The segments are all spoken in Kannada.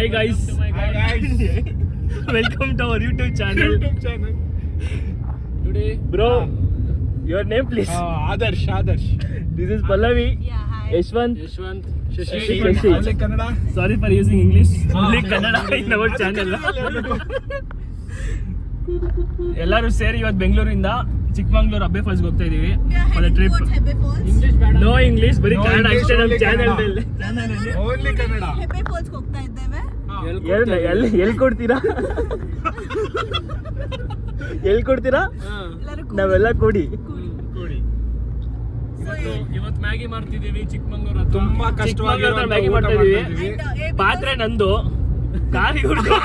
Hi guys. Welcome to our YouTube channel. Today, Bro, your name please. Adarsh. This is Pallavi. Yeah, hi. Yashwant. Yashwant, Shashi. Only Kannada. Sorry for using English. Only Kannada in our channel. ಎಲ್ಲರೂ ಸೇರಿ ಇವತ್ತು ಬೆಂಗಳೂರಿಂದ ಚಿಕ್ಕಮಂಗ್ಳೂರು ಅಬ್ಬೆ ಫಾಲ್ಸ್ಗೆ ಹೋಗ್ತಾ ಇದೀವಿ. We are for the heading trip. towards Hebbe Falls. English ಬೇಡ. ನೋ ಇಂಗ್ಲಿಷ್, ಬರೀ No ಕನ್ನಡ English, ಅಷ್ಟೇ ನಮ್ಮ only ಚಾನೆಲ್ Kannada. ಅಲ್ಲಿ. Only Kannada. Hebbe Falls ಗೆ ಹೋಗ್ತಾ ಇದ್ದೇವೆ. ಎಲ್ಲಿ ಕೊಡ್ತೀರಾ? ಎಲ್ಲಿ ಕೊಡ್ತೀರಾ? ಎಲ್ಲರೂ ನಾವೆಲ್ಲ ಕೊಡಿ. ಇವತ್ತು ಮ್ಯಾಗಿ ಮಾಡ್ತಿದೀವಿ ಚಿಕ್ಕಮಂಗ್ಳೂರ್ ಹತ್ರ. ತುಂಬಾ ಕಷ್ಟವಾಗಿ ಮ್ಯಾಗಿ ಮಾಡ್ತಾ ಇದೀವಿ. ಪಾತ್ರೆ ನಂದು, ಕಾರ್ ಇವ್ರದ್ದು,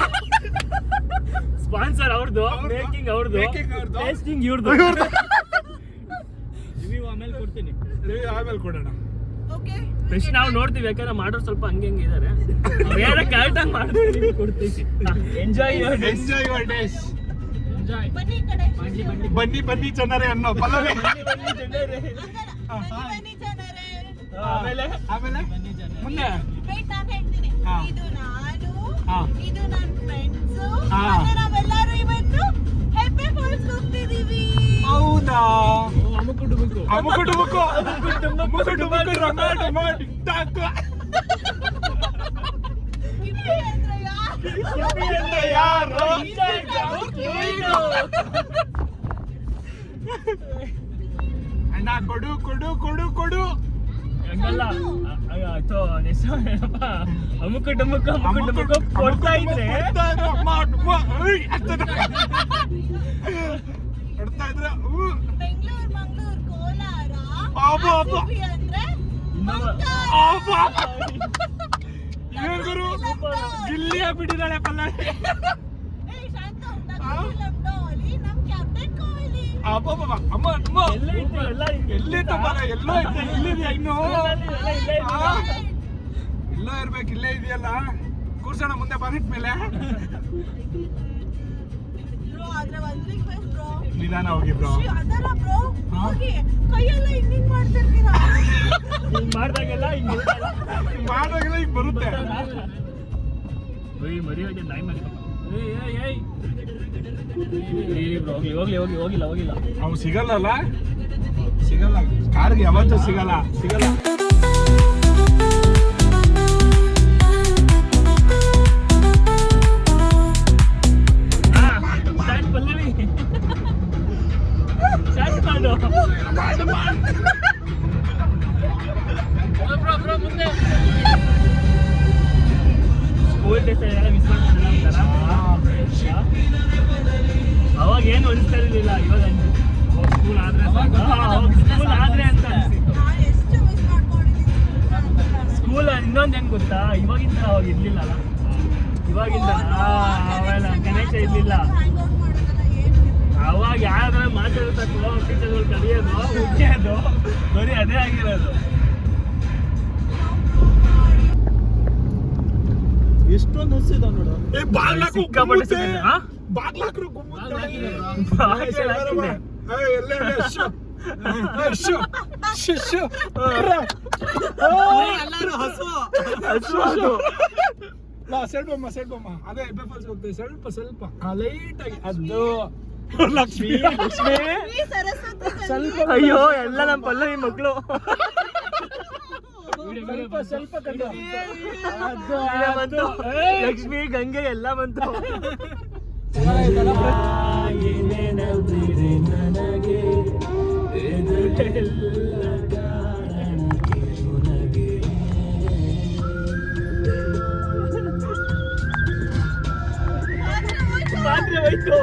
ಸ್ಪಾನ್ಸರ್ ಅವ್ರದ್ದು, ಮೇಕಿಂಗ್ ಅವ್ರದ್ದು, ಟೇಸ್ಟಿಂಗ್ ಇವ್ರದ್ದು. ರಿವ್ಯೂ ಆಮೇಲೆ ಕೊಡ್ತೀನಿ. ಆಮೇಲೆ ಕೊಡೋಣ. Okay. ಫಸ್ಟ್ ನಾವು ನೋಡ್ತೀವಿ, ಯಾಕಂದ್ರೆ ಮಾಡೋರು ಸ್ವಲ್ಪ ಹಂಗೆ ಇದಾರೆ. ಬೇರೆ ಕರೆಕ್ಟಾಗಿ ಮಾಡ್ತೀವಿ, ಕೊಡ್ತೀವಿ. Enjoy your days. Enjoy your days. Enjoy. ಬನ್ನಿ ಈ ಕಡೆ. ಬನ್ನಿ ಜನರೇ ಅನ್ನೋ ಪಲ್ಲವಿ. ಬನ್ನಿ ಜನರೇ. ಆಮೇಲೆ ಆಮೇಲೆ ಮುಂದೆ Wait, ನಾನು ಹೇಳ್ತೀನಿ. ಹಾ. ಇದು ನಾನು, ಹಾ. ಇದು ನನ್ನ ಫ್ರೆಂಡ್ಸ್, ಹಾ. ಮತ್ತೆ ನಾವೆಲ್ಲರೂ ಇವತ್ತು ಹೆಬ್ಬೆ ಫಾಲ್ಸ್ ಹೋಗ್ತಿದೀವಿ. ಹೌದಾ? ಅಮುಕು ಡುಮುಕು. ಅಮುಕು ಡುಮುಕು ರಂಗ ಡುಮ ಟಿಕ್ಟಾಕ್. ಕಿಪ್ಪಿ ಅಂದ್ರೆ ಯಾರು? ಕಿಪ್ಪಿ ಅಂದ್ರೆ ಯಾರು? ಅಣ್ಣ ಕೊಡು. ಹಂಗಲ್ಲ, ಅಮುಕು ಡುಮುಕು ಕೊಡ್ತಾ ಇದ್ರೆ ಕೊಡ್ತಾ ಇದ್ರೆ ಬೆಂಗಳೂರು, ಮಂಗಳೂರು, ಕೋಲಾರ, ಅಬ್ಬಾ, ಅಬ್ಬಾ. ಕಿಪ್ಪಿ ಅಂದ್ರೆ ಏನ್ ಗುರು ಗಿಲ್ಲಿಯ ಬಿಟ್ಟಿದ್ದಾಳೆ ಪಲ್ಲವಿ. ಏಯ್ ಶಾಂತು, ನಮ್ ಡಾಲಿ, ನಮ್ ಕ್ಯಾಪ್ಟನ್ ಕೊಹ್ಲಿ. ಅಬ್ಬಬ್ಬಬ್ಬ. ಅಮ್ಮ ಎಲ್ಲಿತ್ತಪ್ಪ? ಎಲ್ಲೋ ಇತ್ತು, ಇಲ್ಲಿದೆಯಾ ಇನ್ನು? ಎಲ್ಲೋ ಇರ್ಬೇಕು, ಇಲ್ಲೇ ಇದೆಯಲ್ಲ. ಕೂರ್ಸೋಣ ಮುಂದೆ ಬಾನೆಟ್ ಮೇಲೆ. ಬ್ರೋ, ಆದ್ರೆ ಒಂದ್ ರಿಕ್ವೆಸ್ಟ್ ಬ್ರೋ. ನಿಧಾನ ಹೋಗಿ ಬ್ರೋ. ಅದಲ್ಲ ಬ್ರೋ, ಹೋಗಿ ಕೈಯೆಲ್ಲ ಹಿಂಗ್ ಮಾಡ್ತಿರ್ತೀರಾ. ಹಿಂಗ್ ಮಾಡ್ದಾಗೆಲ್ಲ ಹಿಂಗ್ ಮಾಡೋಗಿಲ್ಲ ಈಗ ಬರುತ್ತೆ. ಮರಿಯೋಕೆ ನಾಯಿ ಮರಿ. ಹೋಗಿಲ್ಲ. ಅವು ಸಿಗಲ್ಲ. ಕಾರ್ಗೆ ಯಾವತ್ತೂ ಸಿಗಲ್ಲ. ಪಲ್ಲವಿ ಸ್ಟಾರ್ಟ್ ಮಾಡು. ಬ್ರೋ ಮುಂದೆ. ಸ್ಕೂಲ್ ಡೇಸ್ ಎಲ್ಲ ಮಿಸ್ ಮಾಡ್ಕೊಂಡ್ರ ಅವಾಗ ಏನು ಅನಿಸ್ತಾ ಇರಲಿಲ್ಲ, ಇವಾಗ ಸ್ಕೂಲ್ ಆದ್ರೆ ಅಂತ ಅನಿಸ್ತು. ಎಷ್ಟು ಮಿಸ್ ಮಾಡ್ಕೊಂಡಿದ್ದೀನಿ. ಸ್ಕೂಲ್ ಇನ್ನೊಂದು ಹೆಂಗ್ ಗೊತ್ತಾ, ಇವಾಗಿಂದ ಅವಾಗ ಇರ್ಲಿಲ್ಲ ಅಲ್ಲ. ಇವಾಗಿಂದ ಅವೆಲ್ಲ ಗಣೇಶ ಇರ್ಲಿಲ್ಲ. ಹ್ಯಾಂಗ್ ಔಟ್ ಮಾಡೋದಲ್ಲ ಏನು. ಅವಾಗ ಯಾರಾದ್ರೂ ಮಾತಾಡ್ತಕ್ಕೋ ಟೀಚರ್ಗಳು ಕಲಿಯೋದು ಮುಗಿಯೋದು ಬರೀ ಅದೇ ಆಗಿರೋದು. ಎಷ್ಟೊಂದು ಹಸಿದ ನೋಡು. ಸಿಕ್ಕಾಪಟ್ಟೆ ಸಿಕ್ಕಿದೆ. ಹಾ? ಬಾಗ್ಲಾಕ್ರು ಸೆಲ್ಬಮ್ಮ ಅದೇ ಹೆಬ್ಬೆ ಫಾಲ್ಸ್ ಹೋಗ್ತೇವೆ. ಸ್ವಲ್ಪ ಲೈಟ್ ಆಗಿ ಅದು ಲಕ್ಷ್ಮಿ ಈ ಸರಸ್ವತಿ ಸ್ವಲ್ಪ ಅಯ್ಯೋ, ಎಲ್ಲ ನಮ್ಮ ಪಲ್ಲವಿ ಮಕ್ಕಳು. ಸ್ವಲ್ಪ ಕಂಡು ಬಂತು, ಲಕ್ಷ್ಮಿ ಗಂಗೆ ಎಲ್ಲ ಬಂತು. ಪಾತ್ರೆ ಹೋಯ್ತು.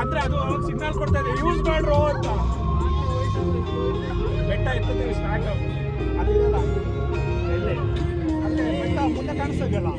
ಅಂದ್ರೆ ಅದು ಸಿಗ್ನಲ್ ಕೊಡ್ತಾ ಇದೆ, ಯೂಸ್ ಮಾಡ್ರು ಅಂತ. ಬೆಟ್ಟ ಎತ್ತುತ್ತೀವಿ ಸ್ಟಾರ್ಟ್ ಅಲ್ಲಿದಲ್ಲ, ಅಲ್ಲೇ ಬೆಟ್ಟ ಮುಂದೆ ಕಾಣಿಸ್ತಾ ಇದೆಯಲ್ಲ,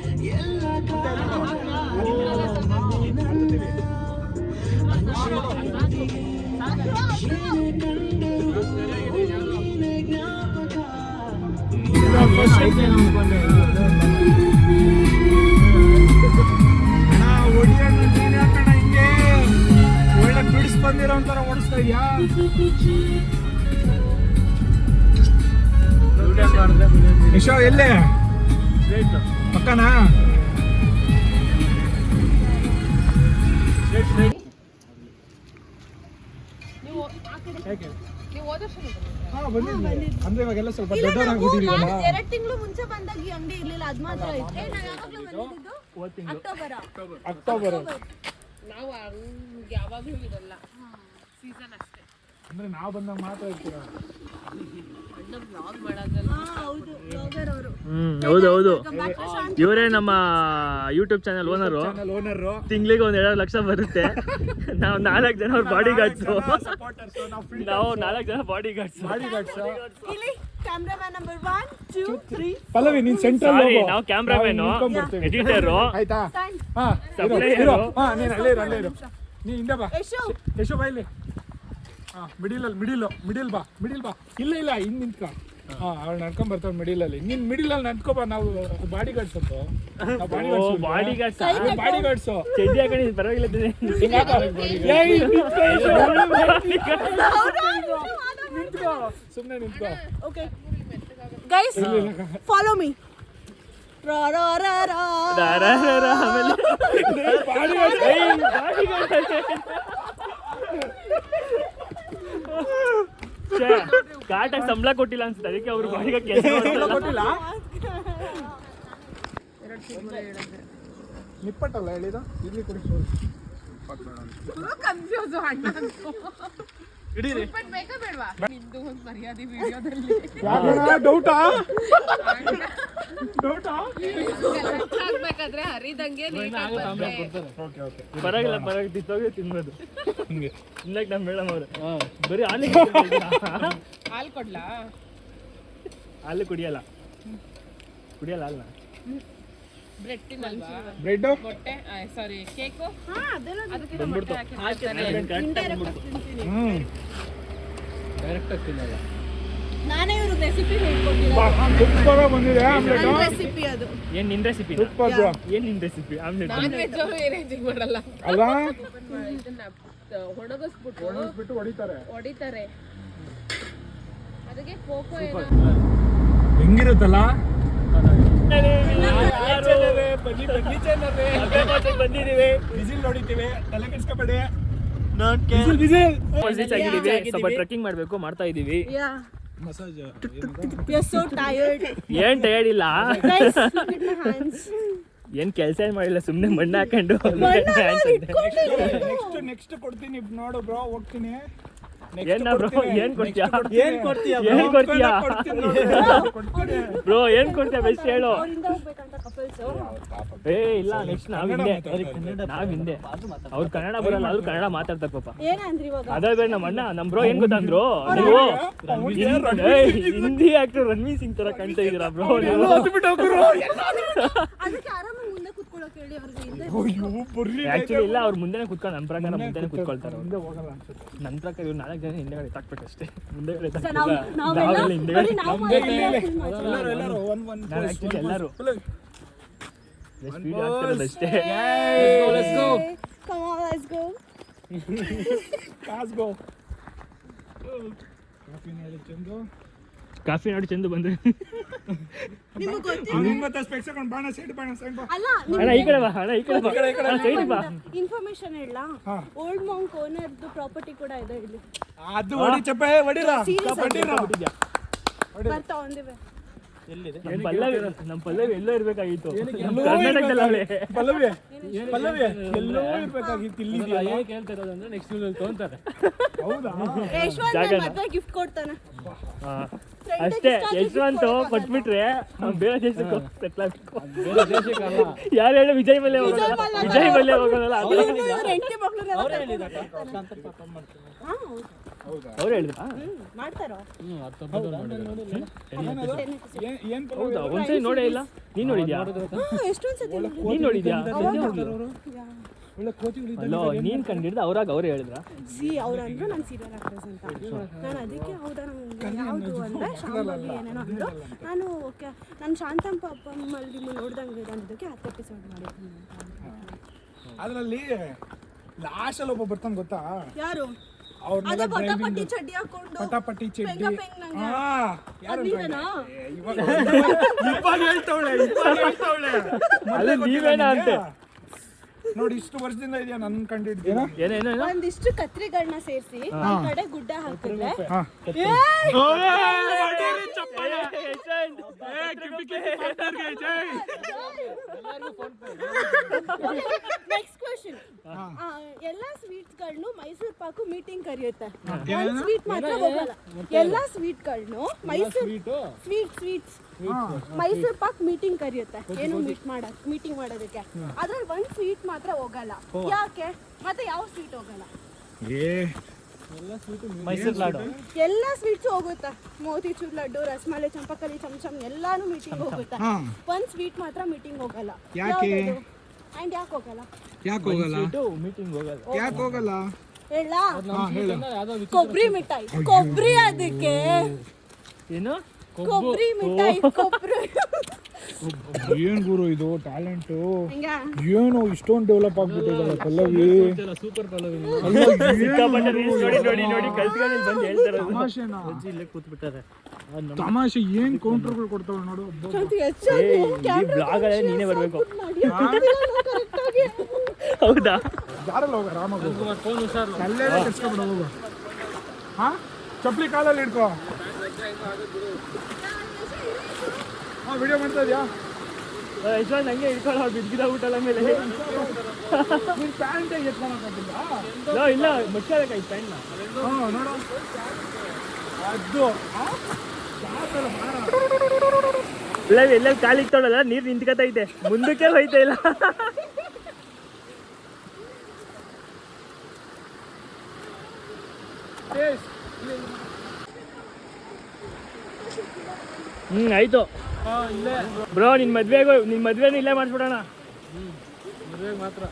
ಒಳ್ಳೆ ಬಿಡಿಸ್ ಬಂದಿರೋ ಒಂಥರ ಓಡಿಸ್ತಾ ಇದೆಯಾ? ಯಶೋ ಎಲ್ಲೇ ಪಕ್ಕನಾ? ಹಾ ಬಂದಿದ್ವಿ. ಅಂದ್ರೆ ಇವಾಗೆಲ್ಲ ಸ್ವಲ್ಪ ದೊಡ್ಡವರಾಗ್ಬಿಟ್ಟಿದೀವಲ್ಲ. 2 ತಿಂಗಳು ಮುಂಚೆ ಬಂದಾಗ ಈ ಅಂಗಡಿ ಇರ್ಲಿಲ್ಲ, ಅದ್ ಮಾತ್ರ ಐತೆ. ನಾವು ಯಾವಾಗ್ಲೂ ಬಂದಿದ್ದು ಅಕ್ಟೋಬರ್. ನಾವು ಯಾವಾಗಲೂ ಇರಲ್ಲ, ಸೀಸನ್ ಅಷ್ಟೇ. ಅಂದ್ರೆ ನಾವು ಬಂದಾಗ ಮಾತ್ರ ಇರ್ತೀರ. ಬ್ಲಾಗ್ ಮಾಡೋದಲ್ಲ. ಹೌದು, ಬ್ಲಾಗರ್ ಅವರು. ಹೌದು ಇವರೇ ನಮ್ಮ ಯೂಟ್ಯೂಬ್ ಚಾನಲ್ ಓನರು. ತಿಂಗಳಿಗೆ 1-2 ಲಕ್ಷ ಬರುತ್ತೆ. ನಾವು 4 ಜನ ಅವ್ರ ಬಾಡಿ ಗಾರ್ಡ್ಸ್. ನಾವು 4 ಜನ ಬಾಡಿ ಗಾರ್ಡ್ಸ್. ಇಲ್ಲಿ ಕ್ಯಾಮ್ರಾಮನ್ ನಂಬರ್ 1 2 3 ಪಲ್ಲವಿ ನೀನ್ ಸೆಂಟ್ರಲ್ ಹೋಗು. ನಾವು ಕ್ಯಾಮ್ರಾಮನ್, ಎಡಿಟರ್, ಆಯ್ತಾ? ಹಾ Supplier. ಹಾ ನೀನ್ ಅಲ್ಲೇ ಇರು. ನೀ ಹಿಂದೆ ಬಾ. ಯಶೋ ಬಾ ಇಲ್ಲಿ. ಹಾ ಮಿಡಿಲ್ ಬಾ. ಇಲ್ಲ ಹಿಂಗ್ ನಿಂತ್ಕೊ. ಹಾ ಅವ್ಳು ನಡ್ಕೊಂಡ್ ಬರ್ತಾವ್ ಮಿಡಿಲಲ್ಲಿ. ನೀನ್ ಮಿಡಿಲಲ್ಲಿ ನಡ್ಕೊ ಬಾ. ನಾವು ಬಾಡಿ ಗಾರ್ಡ್ಸ್ ಅಂತ. ಬಾಡಿ ಗಾರ್ಡ್ಸ್ ಬಾಡಿ ಗಾರ್ಡ್ಸು ಚೆಡ್ಡಿ ಹಾಕಿ ಪರವಾಗಿಲ್ಲ. ಸುಮ್ಮನೆ ನಿಂತ್ಕೋ. Okay guys, follow me. ಕಾಟಾಗಿ ಸಂಬಳ ಕೊಟ್ಟಿಲ್ಲ ಅನ್ಸುತ್ತೆ, ಅದಕ್ಕೆ ಅವ್ರು ಬಾಡಿಗೆ ಕೆಲಸ ಕೊಟ್ಟಿಲ್ಲ. ನಿಪ್ಪಟ್ಟಲ್ಲ ಹೇಳಿದ ಇಲ್ಲಿ ಕುಡಿಸು. ಕನ್ಫ್ಯೂಸ್ ಅಣ್ಣ ಬೇಕಾ ಬೇಡವಾ? ನಿಂದು ಒಂದು ಮರ್ಯಾದೆ ವಿಡಿಯೋದಲ್ಲಿ ಡೌಟಾ ಆಗ್ಬೇಕಾದ್ರೆ ಹರಿದಂಗೆ ಪರವಾಗಿಲ್ಲ ತಿತ್ತೋಗಿ ತಿನ್ಬೋದು. ಇನ್ನಕ್ಕೆ ನಮ್ಮ ಮೇಡಮ್ ಅವರು ಬರೀ ಹಾಲು ಹಾಲು ಕೊಡ್ಲಾ? ಹಾಲು ಕುಡಿಯಲ್ಲ ಅಲ್ಲ. ಬ್ರೆಡ್ ತಿನ್ನಲ್ವಾ? ಬ್ರೆಡ್ ಮೊಟ್ಟೆ, ಸಾರಿ ಕೇಕು. ಅದಕ್ಕೆ ಬಂದ್ಬಿಡ್ತು. ಡೈರೆಕ್ಟ್ ಆಗಿ ತಿನ್ನಲ್ಲ. ನಾನೇ ಇವ್ರಿಗೆ ರೆಸಿಪಿ ಹೇಳ್ಕೊಟ್ಟಿಲ್ಲ. ಸೂಪರ್ ಬಂದಿದೆ ಆಮ್ಲೆಟ್. ರೆಸಿಪಿ ಅದು. ಏನ್ ನಿನ್ ರೆಸಿಪಿ? ಏನ್ ನಿನ್ ರೆಸಿಪಿ? ಆಮ್ಲೆಟ್ ನಾನ್ ವೆಜ್ ಅವರು ಏನೇಜಿಂಗ್ ಮಾಡಲ್ಲ. ಅಲ್ಲ ಇದನ್ನ ಹೊಣಗಿಸ್ಬಿಟ್ಟು ಹೊಡಿತಾರೆ. ಅದಕ್ಕೆ ಕೋಕೋ ಏನೋ ಹೆಂಗಿರುತ್ತಲ್ಲ. ಬಂದಿದ್ದೀವಿ, ಬಿಸಿಲ್ ನೋಡಿತೀವಿ, ತಲೆ ಕೆಡ್ಸ್ಕೊಬೇಡಿ. ಸ್ವಲ್ಪ ಟ್ರೆಕ್ಕಿಂಗ್ ಮಾಡ್ತಾ ಇದೀವಿ. Massage We are so tired. ಏನ್ ಟಯರ್ಡ್ ಇಲ್ಲ, Guys, look at my hands. ಏನ್ ಕೆಲಸ ಏನ್ ಮಾಡಿಲ್ಲ, ಸುಮ್ನೆ ಮಣ್ಣು ಹಾಕೊಂಡು. ನೆಕ್ಸ್ಟ್ ಕೊಡ್ತೀನಿ ನೋಡು ಬ್ರೋ, ಹೋಗ್ತೀನಿ. ಏನ್ ಕೊಡ್ತೀಯಾ ಬ್ರೋ? ಏನ್ ಕೊಡ್ತೀಯ ಬೆಸ್ಟ್ ಹೇಳು. ಅವರಿಂದ ಹೋಗ್ಬೇಕಂತ couples. ಏ ಇಲ್ಲ, ನೆಕ್ಸ್ಟ್ ನಾವ್ ಹಿಂದೆ. ಅವ್ರು ಕನ್ನಡ ಬರಲ್ಲ, ಅವ್ರು ಕನ್ನಡ ಮಾತಾಡ್ತಾರೆ ಪಾಪ. ಏನಂದ್ರಿ ಇವಾಗ? ಅದೇ ಬೇಡ ನಮ್ಮ ಅಣ್ಣ, ನಮ್ ಬ್ರೋ ಏನ್ ಗೊತ್ತಂದ್ರು, ನೀವು ಹಿಂದಿ ಆಕ್ಟರ್ ರಣವೀರ್ ಸಿಂಗ್ ತರ ಕಾಣ್ತಾ ಇದೀರಾ ಬ್ರೋ ನೀವು. ಅದಕ್ಕೆ ಆರಾಮಾಗಿ ಮುಂದೆ ಕೂತ್ಕೊಳ್ಳೋಕೆ ಹೇಳಿ ಅವ್ರಿಗೆ. ಹಿಂದೆ ಆಕ್ಚುಲಿ ಇಲ್ಲ, ಅವ್ರು ಮುಂದೆನೆ ಕುತ್ಕೊಂಡು ನನ್ನ ಪ್ರಕಾರ ಮುಂದೆನೆ ಕುತ್ಕೊಳ್ತಾರೆ. ನನ್ನ ಪ್ರಕಾರ ಇವ್ರು 4 ಜನ ಹಿಂದೆಗಡೆ ತಾಕ್ಬೇಕಷ್ಟೇ. ಮುಂದೆಗಡೆ ಆಕ್ಚುಲಿ ಎಲ್ಲರೂ ಸ್ಪೀಡ್ ಆಗ್ತಿರೋದಷ್ಟೇ. Come on, let's go. Coffee ನೋಡಿ ಚಂದು ಬಂದ್ರೆ. ಅಲ್ಲ, ಅಣ್ಣ ಈ ಕಡೆ ಬಾ, ಸೈಡ್ ಬಾ. ಇನ್ಫಾರ್ಮೇಶನ್ ಹೇಳ. ಓಲ್ಡ್ ಮಾಂಕ್ ಓನರ್ದು ಪ್ರಾಪರ್ಟಿ ಕೂಡ ಇದೆ ಇಲ್ಲಿ. ಅದು ಹೊಡಿ ಚಪ್ಪೆ ಹೊಡಿರಾ. ಬರ್ತಾ ಒಂದಿವೆ. ನಮ್ಮ ಪಲ್ಲವಿ ಎಲ್ಲೋ ಇರ್ಬೇಕಾಗಿತ್ತು, ಕರ್ನಾಟಕದಲ್ಲಿ. ಪಲ್ಲವಿ ಎಲ್ಲೋ ಇರ್ಬೇಕಾಗಿತ್ತು. ಇಲ್ಲಿ ಕೇಳ್ತಾ ಇರೋದಂದ್ರೆ ನೆಕ್ಸ್ಟ್ ಯೂಸ್ ತಗೊಂತಾರೆ. ಹೌದಾ? ಯಶವಂತ್ ಮದ್ವೆ ಗಿಫ್ಟ್ ಕೊಡ್ತಾನೆ ಅಷ್ಟೇ. ಯಶವಂತ್ ಕೊಟ್ಬಿಟ್ರೆ ಬೇರೆ ದೇಶಕ್ಕೆ ಯಾರು ಹೇಳಿ? ವಿಜಯ್ ಮಲ್ಯ ಹೋಗೋದಲ್ಲ. ಅವ್ರು ಹೇಳಿದ್ರ ಮಾಡ್ತಾರೋ? ಏನ್ ಹೌದಾ? ಒಂದ್ಸರಿ ನೋಡೇ ಇಲ್ಲ. ನೀನ್ ನೋಡಿದ್ಯಾ? ನೀನ್ ನೋಡಿದ್ಯಾ? ಅಲ್ಲೋ, ನೀನ್ ಕಂಡಿಡ್ದ ಅವ್ರಾಗ ಅವ್ರು ಹೇಳಿದ್ರ? ಅವ್ರಂದ್ರು ನಾನು ಸೀರಿಯಲ್ ಆಕ್ಟ್ರೆಸ್ ಅಂತ. ನಾನು ಅದಕ್ಕೆ ಹೌದಾ ಯಾವುದು ಅಂದ್ರೆ ಶಾಂಭವಿ ಏನೇನೋ ಅಂದ್ರು. ನಾನು ಓಕೆ, ನಾನು ಶಾಂತಂ ಪಾಪಮ್ಮಲ್ಲಿ ನೋಡ್ದಂಗೆ ಅಂದಿದ್ದಕ್ಕೆ 10 ಎಪಿಸೋಡ್ ಮಾಡಿದ್ದೀನಿ. ಅದರಲ್ಲಿ ಲಾಸ್ಟ್ ಅಲ್ಲಿ ಒಬ್ಬ ಬರ್ತಾನೆ ಗೊತ್ತಾ ಯಾರು ಅವ್ರ ಅದೇ ಪಟಾಪಟ್ಟಿ ಚಡ್ಡಿ ಹಾಕೊಂಡು ಪಟಾಪಟ್ಟಿ ಚಡ್ಡಿ ಪೆಂಗ ನಂಗೆ. ಯಾರು ಅದ್ ನೀವೇನಾ? ಇವಾಗ ಹೇಳ್ತವಳೆ ಅದು ನೀವೇನಾ ಅಂತೆ. ನೋಡಿ ಇಷ್ಟು ವರ್ಷದಿಂದ ಇದೆಯಾ ನನ್ ಕಂಡಿಡ್ತೀನ ಏನೇನೋ ಒಂದಿಷ್ಟು ಕತ್ರಿಗಳನ್ನ ಸೇರಿಸಿ ಒಂದ್ ಕಡೆ ಗುಡ್ಡ ಹಾಕಿದ್ರೆ ನೆಕ್ಸ್ಟ್ ಕ್ವೆಶ್ಚನ್ ಎಲ್ಲಾ ಸ್ವೀಟ್ಸ್ ಗಳನ್ನು ಮೈಸೂರ್ ಪಾಕು ಮೀಟಿಂಗ್ ಕರೆಯುತ್ತೆ. ಒಂದ್ ಸ್ವೀಟ್ ಮಾತ್ರ ಹೋಗಲ್ಲ. ಎಲ್ಲಾ ಸ್ವೀಟ್ ಗಳನ್ನು ಸ್ವೀಟ್ಸ್ ಮೈಸೂರ್ ಪಾಕ್ ಮೀಟಿಂಗ್ ಕರೆಯುತ್ತೆ. ಏನು ಮೀಟಿಂಗ್ ಮಾಡೋದಕ್ಕೆ. ಅದ್ರಲ್ಲಿ ಒಂದ್ ಸ್ವೀಟ್ ಮಾತ್ರ ಹೋಗಲ್ಲ. ಯಾಕೆ? ಮತ್ತೆ ಯಾವ ಸ್ವೀಟ್ ಹೋಗಲ್ಲ? ಮೈಸೂರು ಲಾಡು. ಎಲ್ಲಾ ಸ್ವೀಟ್ಸ್ ಹೋಗುತ್ತೆ. ಮೋತಿಚೂರ್ ಲಡ್ಡು, ರಸಮಲೈ, ಚಂಪಕಲಿ, ಚಮಚಮ್ ಎಲ್ಲಾನು ಮೀಟಿಂಗ್ ಹೋಗುತ್ತೆ. ಒಂದ್ ಸ್ವೀಟ್ ಮಾತ್ರ ಮೀಟಿಂಗ್ ಹೋಗಲ್ಲ. ಅಂಡ್ ಯಾಕೆ ಹೋಗಲ್ಲ? ಯಾಕೆ ಹೋಗಲ್ಲ ಹೇಳ ಕೊಬ್ಬರಿ ಮಿಠಾಯಿ. ಕೊಬ್ಬರಿ ಅದಕ್ಕೆ ಏನು ಕೊಬ್ಬರಿ ಮಿಠಾಯಿ. ಕೊಬ್ಬರಿ ಏನ್ ಗುರು ಇದು ಟ್ಯಾಲೆಂಟು ಹೆಂಗ? ಏನು ಇಷ್ಟೊಂದು ಡೆವಲಪ್ ಆಗ್ಬಿಟ್ಟಿದೆ ಪಲ್ಲವಿ. ಸೂಪರ್ ಪಲ್ಲವಿ. ಸಿಕ್ಕಾಪಟ್ಟೆ reels ನೋಡಿ ಕಲ್ತ್ಕೊಂಡು ಇಲ್ಲಿ ಬಂದು ಹೇಳ್ತಾರೆ. ತಮಾಷೆನಾ? ಇಲ್ಲೇ ಕೂತ್ಬಿಟ್ಟಾರೆ. ತಮಾಷೆ ಏನ್ ಕೌಂಟರ್ಗಳು ಕೊಡ್ತಾವೆ ನೋಡು. ಬ್ಲಾಗ್ ಅಲ್ಲೇ ನೀನೇ ಬರ್ಬೇಕು. ಹೌದಾ? ಯಾರಲ್ಲ ಹೋಗ ರಾಮ ಫೋನ್ ಹುಷಾರು. ಅಲ್ಲೇ ಕರ್ಸ್ಕೊಬಿಡ ಹೋಗು. ಹಾ ಚಪ್ಪಲಿ ಕಾಲಲ್ಲಿ ಇಡ್ಕೋ. ಹಾ ವಿಡಿಯೋ ಮಾಡ್ತಾ ಇದೆಯಾ? ಯಶವಂತ್ ಹಂಗೆ ಇಟ್ಕೊಳ್ಳೋ ಬಿದ್ದಿದ್ದಾಗ್ಬಿಟ್ಟಲ್ಲ ಮೇಲೆ. ನೀನ್ ಪ್ಯಾಂಟ್ ಎತ್ಕೊಳಕ್ಕಾಗಿಲ್ಲ? ಇಲ್ಲ ಮುಚ್ಚಾಬೇಕಾಯ್ತು ಪ್ಯಾಂಟ್ನ. ಹಾ ನೋಡು ಅದು ಎಲ್ಲೆಲ್ಲಿ ಕಾಲಿಕ್ತಾಳಲ್ಲ ನೀರು ನಿಂತ್ಕೊತೈತೆ, ಮುಂದಕ್ಕೆ ಹೋಯ್ತಾ ಇಲ್ಲ. ಆಯ್ತು ಬ್ರೋ. ನಿನ್ ಮದ್ವೆನೂ ಇಲ್ಲೇ ಮಾಡಿಸ್ಬಿಡೋಣ ಮಾತ್ರ.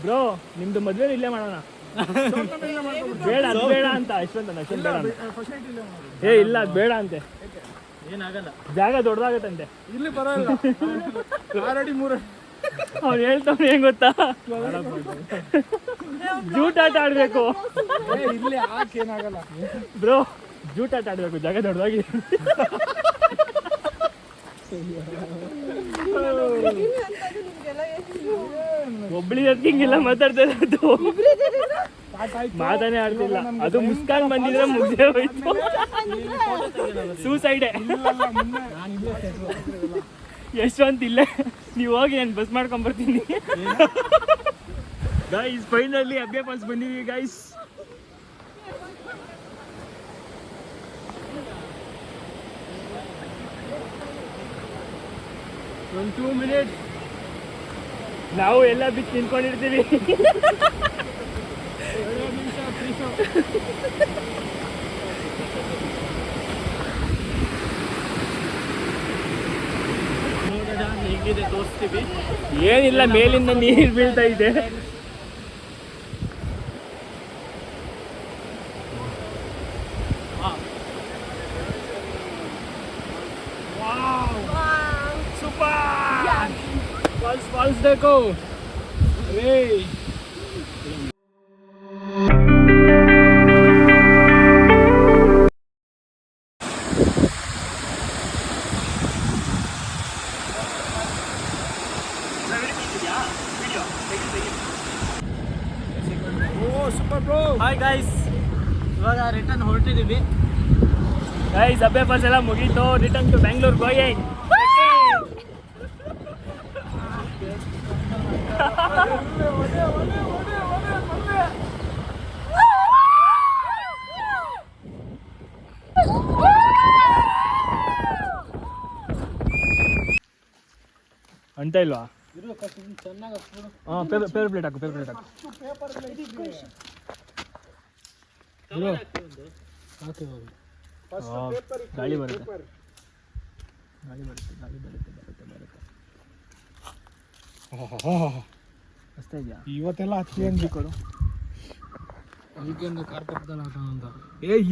ಬ್ರೋ. ನಿಮ್ದು ಮದ್ವೆನೂ ಇಲ್ಲೇ ಮಾಡೋಣ. ಬೇಡ ಅದು ಬೇಡ ಅಂತ ಯಶವಂತ ಬೇಡ ಅಂತ. ಇಲ್ಲ ಅದು ಬೇಡ ಅಂತೆ. ಏನಾಗಲ್ಲ, ಜಾಗ ದೊಡ್ಡದಾಗತ್ತಂತೆ. ಇಲ್ಲಿ ಬರೋಲ್ಲ. ಆಲ್ರೆಡಿ 3 ಅವ್ನು ಹೇಳ್ತಾವ್ ಏನ್ ಗೊತ್ತಾ, ಜೂಟಾಟ ಆಡ್ಬೇಕು. ಇಲ್ಲಿ ಯಾಕೆ ಏನಾಗಲ್ಲ ಬ್ರೋ, ಜೂಟಾಟ ಆಡ್ಬೇಕು, ಜಾಗ ದೊಡ್ಡದಾಗಿ. ಒಬ್ಳಿಗೆ ಹಿಂಗೆಲ್ಲ ಮಾತಾಡ್ತಾ ಇರೋದು, ಮಾತಾನೇ ಆಡ್ತಿಲ್ಲ. ಅದು ಮುಸ್ಕಾನ್ ಬಂದಿದ್ರೆ ಮುಗ್ದೇ ಹೋಯ್ತು. ಸೂಸೈಡೆ. ಯಶವಂತ್ ಇಲ್ಲ, ನೀವು ಹೋಗಿ ನಾನು ಬಸ್ ಮಾಡ್ಕೊಂಡ್ ಬರ್ತೀನಿ. ಗೈಸ್ ಫೈನಲಿ ಅಬ್ಬೆ ಪಾಸ್ ಬಂದಿದ್ದೀವಿ ಗೈಸ್. ಒಂದು 2 minutes ನಾವು ಎಲ್ಲ ಬಿಟ್ಟು ನಿಂತ್ಕೊಂಡಿರ್ತೀವಿ. ಹೇಗಿದೆ ತೋರಿಸ್ತೀವಿ. ಏನಿಲ್ಲ, ಮೇಲಿಂದ ನೀರು ಬೀಳ್ತಾ ಇದೆ. ಫಾಲ್ಸ್ देखो. ಹಾಯ್ ಗೈಸ್, ಇವಾಗ ರಿಟರ್ನ್ ಹೊರಟಿದ್ದೀವಿ. ಗೈಸ್ ಅಬ್ಬೆ ಪಾಸ್ ಎಲ್ಲ ಮುಗೀತು. Return to Bangalore going. ಅಂತ ಇಲ್ವಾ? ಹಾಂ, ಪೇಪರ್ ಪ್ಲೇಟ್ ಹಾಕು. ಗಾಳಿ ಬರುತ್ತೆ. ಅಷ್ಟೇ ಇದೆಯಾ? ಇವತ್ತೆಲ್ಲ ಹತ್ಕೊಂಡು ಕೊಡು. ವೀಕೆಂಡ್ ಕಾರ್ ಪಕ್ಕದಲ್ಲಿ ಹಾಕೋಣ ಅಂತ.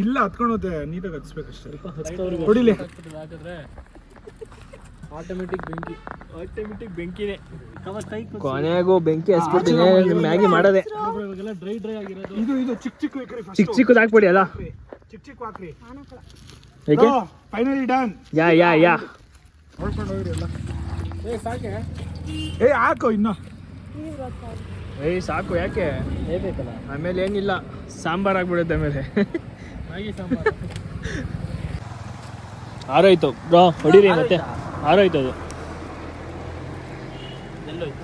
ಇಲ್ಲ ಹತ್ಕೊಂಡು ಹೋಗುತ್ತೆ, ನೀಟಾಗಿ ಹತ್ಸ್ಬೇಕಷ್ಟೇ. ಹೊಡಿಲಿ. ಹಾಕಿದ್ರೆ ಆಟೋಮೆಟಿಕ್ ಬೆಂಕಿ. ಆಟೋಮೆಟಿಕ್ ಬೆಂಕಿನೇ. ಕವರ್ ಕೈ ಕೊನೆಗೂ ಬೆಂಕಿ ಹಚ್ಬಿಡ್ತೀನಿ ಮ್ಯಾಗಿ ಮಾಡೋದೆ. ಇವಾಗೆಲ್ಲ ಡ್ರೈ ಆಗಿರೋದು. ಇದು ಚಿಕ್ಕ ಚಿಕ್ಕ ಹಾಕ್ರಿ first. ಚಿಕ್ಕ ಚಿಕ್ಕದು ಹಾಕ್ಬಿಡಿ ಅಲ್ಲ. ಚಿಕ್ಕ ಚಿಕ್ಕ ಹಾಕ್ರಿ. ಏಕೆ? Finally done. ಯಾ ನೋಡ್ಕೊಂಡು ಹೋಗ್ರಿ ಎಲ್ಲ. ಸಾಕೆ. ಹಾಕು ಇನ್ನು. ಸಾಕು. ಯಾಕೆ? ಬೇಕಲ್ಲ ಆಮೇಲೆ ಏನಿಲ್ಲ, ಸಾಂಬಾರ್ ಆಗ್ಬಿಡುತ್ತೆ ಆಮೇಲೆ. ಮ್ಯಾಗಿ ಸಾಂಬಾರು. ಆರೋಯ್ತು ಬ್ರೋ, ಹೊಡೀರಿ ಮತ್ತೆ. ಆರೋಯ್ತು ಅದು. ಎಲ್ಲೋಯ್ತು?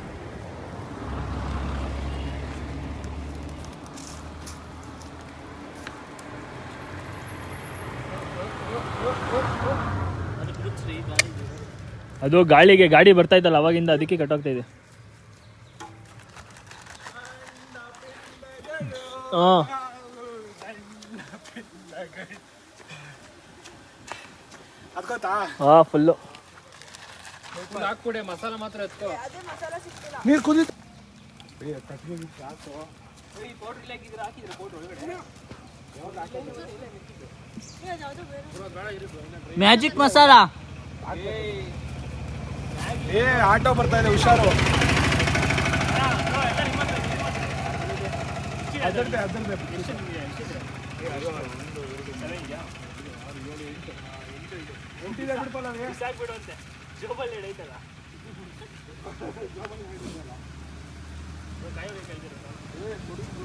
ಅದು ಗಾಳಿಗೆ ಗಾಡಿ ಬರ್ತಾ ಇತ್ತಲ್ಲ ಅವಾಗಿಂದ, ಅದಕ್ಕೆ ಕಟ್ಟೋಗ್ತಾ ಇದೆ. ಫುಲ್ಲು ಹಾಕ್ಕೊಡೆ ಮಸಾಲ ಮಾತ್ರ ಎತ್ಕೋ. ನೀರು ಕುದಿ. ಮ್ಯಾಜಿಕ್ ಮಸಾಲ. ಆಟೋ ಬರ್ತಾ ಇದೆ, ಹುಷಾರು. ಅದರದ್ದೇ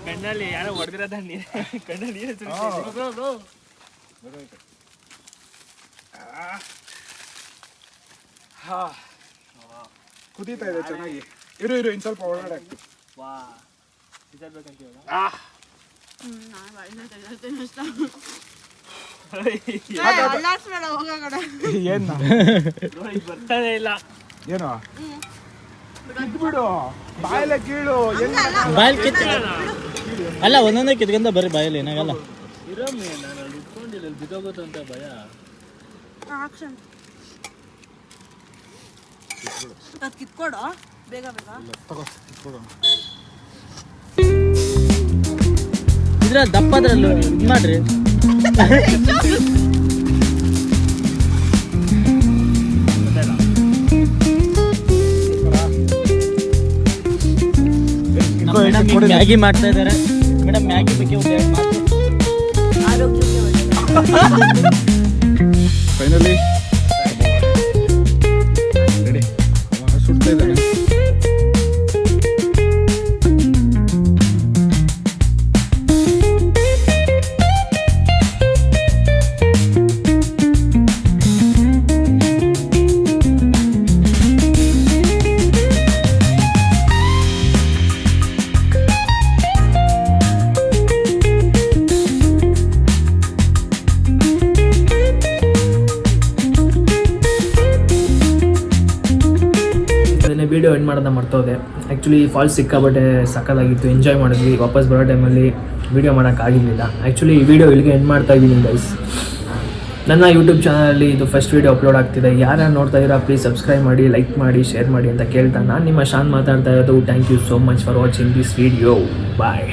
ಕಣ್ಣಲ್ಲಿ ಯಾರೋ ಹೊಡೆದಿರೋದ ಕಣ್ಣಲ್ಲಿ ಕುದೀತಾ ಇದೆ ಚೆನ್ನಾಗಿ. ಇರು ಇನ್ನು ಸ್ವಲ್ಪ ಒಳಗಡೆ. ಏನ್ ಬರ್ತಾನೆ ಇಲ್ಲ. ಏನು ಬಿಡು, ಬಾಯಲ್ಲೇ ಕೀಳು. ಬಾಯಲ್ಲಿ ಕಿತ್ತ ಅಲ್ಲ, ಒಂದೊಂದೇ ಕಿತ್ಕೊಂಡ ಬರೀ ಬಾಯಲ್ಲಿ ಏನಾಗಲ್ಲ. ಇರಮ್ಮೆ, ನಾನು ಅಲ್ಲಿ ಇಟ್ಕೊಂಡಿಲ್ಲ, ಬಿದ್ದೋಗುತ್ತಂತ ಭಯ. ಕಿತ್ಕೊಡು ಬೇಗ ಬೇಗ. ಇದ್ರ ದಪ್ಪದ್ರಲ್ಲೂ ಇದು ಮಾಡ್ರಿ. ಮ್ಯಾಗಿ ಮಾಡ್ತಾ ಇದಾರೆ ಮೇಡಮ್. ಮ್ಯಾಗಿ ಬಗ್ಗೆ ಒಂದು ಎರಡು ಮಾತು. ಆರೋಗ್ಯಕ್ಕೆ ಒಳ್ಳೆಯದು. Finally ready. ಸುಡ್ತಾ ಇದ್ದಾನೆ. ವಿಡಿಯೋ ಎಂಡ್ ಮಾಡೋದನ್ನ ಮರ್ತೋದೆ. ಆ್ಯಕ್ಚುಲಿ ಫಾಲ್ಸ್ ಸಿಕ್ಕಾಬಟ್ಟೆ ಸಕ್ಕತ್ತಾಗಿತ್ತು, ಎಂಜಾಯ್ ಮಾಡಿದ್ವಿ. ವಾಪಸ್ ಬರೋ ಟೈಮಲ್ಲಿ ವೀಡಿಯೋ ಮಾಡೋಕ್ಕಾಗಿರಲಿಲ್ಲ. ಆ್ಯಕ್ಚುಲಿ ಈ ವಿಡಿಯೋ ಇಲ್ಲಿಗೆ ಎಂಡ್ ಮಾಡ್ತಾ ಇದ್ದೀನಿ ಗೈಸ್. ನನ್ನ ಯೂಟ್ಯೂಬ್ ಚಾನಲಲ್ಲಿ ಇದು ಫಸ್ಟ್ ವೀಡಿಯೋ ಅಪ್ಲೋಡ್ ಆಗ್ತಿದೆ. ಯಾರ್ಯಾರು ನೋಡ್ತಾ ಇದ್ದೀರಾ ಪ್ಲೀಸ್ ಸಬ್ಸ್ಕ್ರೈಬ್ ಮಾಡಿ, ಲೈಕ್ ಮಾಡಿ, ಶೇರ್ ಮಾಡಿ ಅಂತ ಕೇಳ್ತಾ ನಾನು ನಿಮ್ಮ ಶಾನ್ ಮಾತಾಡ್ತಾ ಇರೋದು. Thank you so much for watching this video. Bye.